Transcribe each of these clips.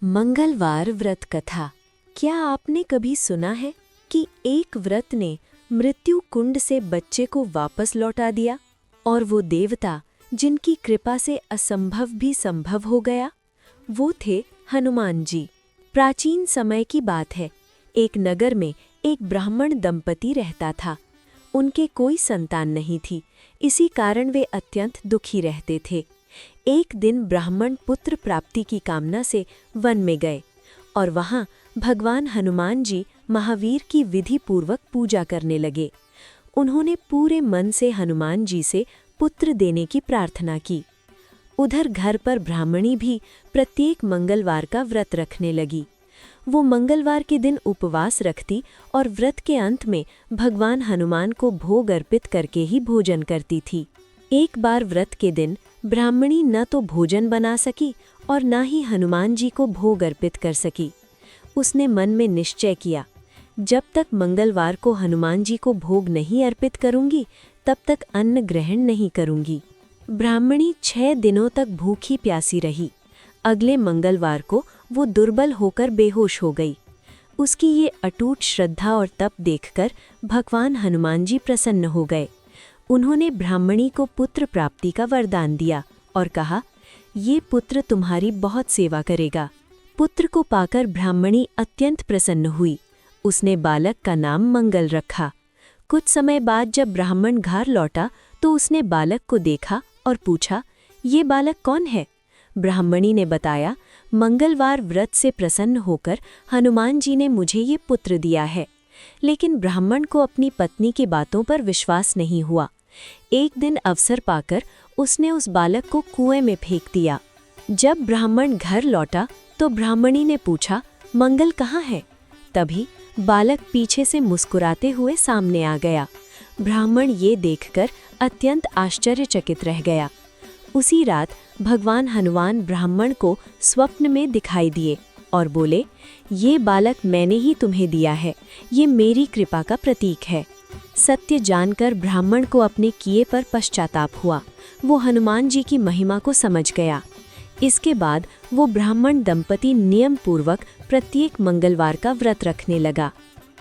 मंगलवार व्रत कथा। क्या आपने कभी सुना है कि एक व्रत ने मृत्यु कुंड से बच्चे को वापस लौटा दिया, और वो देवता जिनकी कृपा से असंभव भी संभव हो गया, वो थे हनुमान जी। प्राचीन समय की बात है। एक नगर में एक ब्राह्मण दंपति रहता था। उनके कोई संतान नहीं थी, इसी कारण वे अत्यंत दुखी रहते थे। एक दिन ब्राह्मण पुत्र प्राप्ति की कामना से वन में गए और वहाँ भगवान हनुमान जी महावीर की विधि पूर्वक पूजा करने लगे। उन्होंने पूरे मन से हनुमान जी से पुत्र देने की प्रार्थना की। उधर घर पर ब्राह्मणी भी प्रत्येक मंगलवार का व्रत रखने लगी। वो मंगलवार के दिन उपवास रखती और व्रत के अंत में भगवान हनुमान को भोग अर्पित करके ही भोजन करती थी। एक बार व्रत के दिन ब्राह्मणी न तो भोजन बना सकी और न ही हनुमान जी को भोग अर्पित कर सकी। उसने मन में निश्चय किया, जब तक मंगलवार को हनुमान जी को भोग नहीं अर्पित करूंगी, तब तक अन्न ग्रहण नहीं करूंगी। ब्राह्मणी 6 दिनों तक भूखी प्यासी रही। अगले मंगलवार को वो दुर्बल होकर बेहोश हो गई। उसकी ये अटूट श्रद्धा और तप देखकर भगवान हनुमान जी प्रसन्न हो गए। उन्होंने ब्राह्मणी को पुत्र प्राप्ति का वरदान दिया और कहा, ये पुत्र तुम्हारी बहुत सेवा करेगा। पुत्र को पाकर ब्राह्मणी अत्यंत प्रसन्न हुई। उसने बालक का नाम मंगल रखा। कुछ समय बाद जब ब्राह्मण घर लौटा तो उसने बालक को देखा और पूछा, ये बालक कौन है? ब्राह्मणी ने बताया, मंगलवार व्रत से प्रसन्न होकर हनुमान जी ने मुझे ये पुत्र दिया है। लेकिन ब्राह्मण को अपनी पत्नी की बातों पर विश्वास नहीं हुआ। एक दिन अवसर पाकर उसने उस बालक को कुएं में फेंक दिया। जब ब्राह्मण घर लौटा तो ब्राह्मणी ने पूछा, मंगल कहाँ है? तभी बालक पीछे से मुस्कुराते हुए सामने आ गया। ब्राह्मण ये देखकर अत्यंत आश्चर्यचकित रह गया। उसी रात भगवान हनुमान ब्राह्मण को स्वप्न में दिखाई दिए और बोले, ये बालक मैंने ही तुम्हें दिया है, ये मेरी कृपा का प्रतीक है। सत्य जानकर ब्राह्मण को अपने किए पर पश्चाताप हुआ। वो हनुमान जी की महिमा को समझ गया। इसके बाद वो ब्राह्मण दंपति नियम पूर्वक प्रत्येक मंगलवार का व्रत रखने लगा।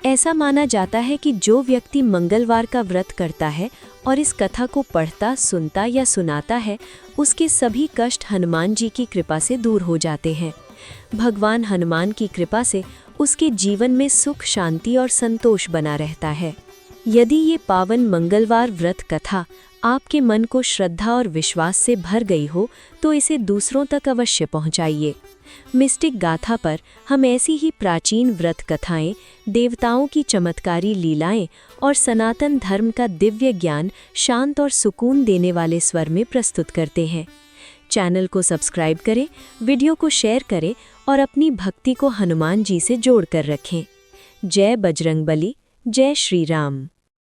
ऐसा माना जाता है कि जो व्यक्ति मंगलवार का व्रत करता है और इस कथा को पढ़ता, सुनता या सुनाता है, उसके सभी कष्ट हनुमान जी की कृपा से दूर हो जाते हैं। भगवान हनुमान की कृपा से उसके जीवन में सुख, शांति और संतोष बना रहता है। यदि ये पावन मंगलवार व्रत कथा आपके मन को श्रद्धा और विश्वास से भर गई हो तो इसे दूसरों तक अवश्य पहुंचाइए। मिस्टिक गाथा पर हम ऐसी ही प्राचीन व्रत कथाएं, देवताओं की चमत्कारी लीलाएं और सनातन धर्म का दिव्य ज्ञान शांत और सुकून देने वाले स्वर में प्रस्तुत करते हैं। चैनल को सब्सक्राइब करें, वीडियो को शेयर करें और अपनी भक्ति को हनुमान जी से जोड़कर रखें। जय बजरंगबली, जय श्री राम।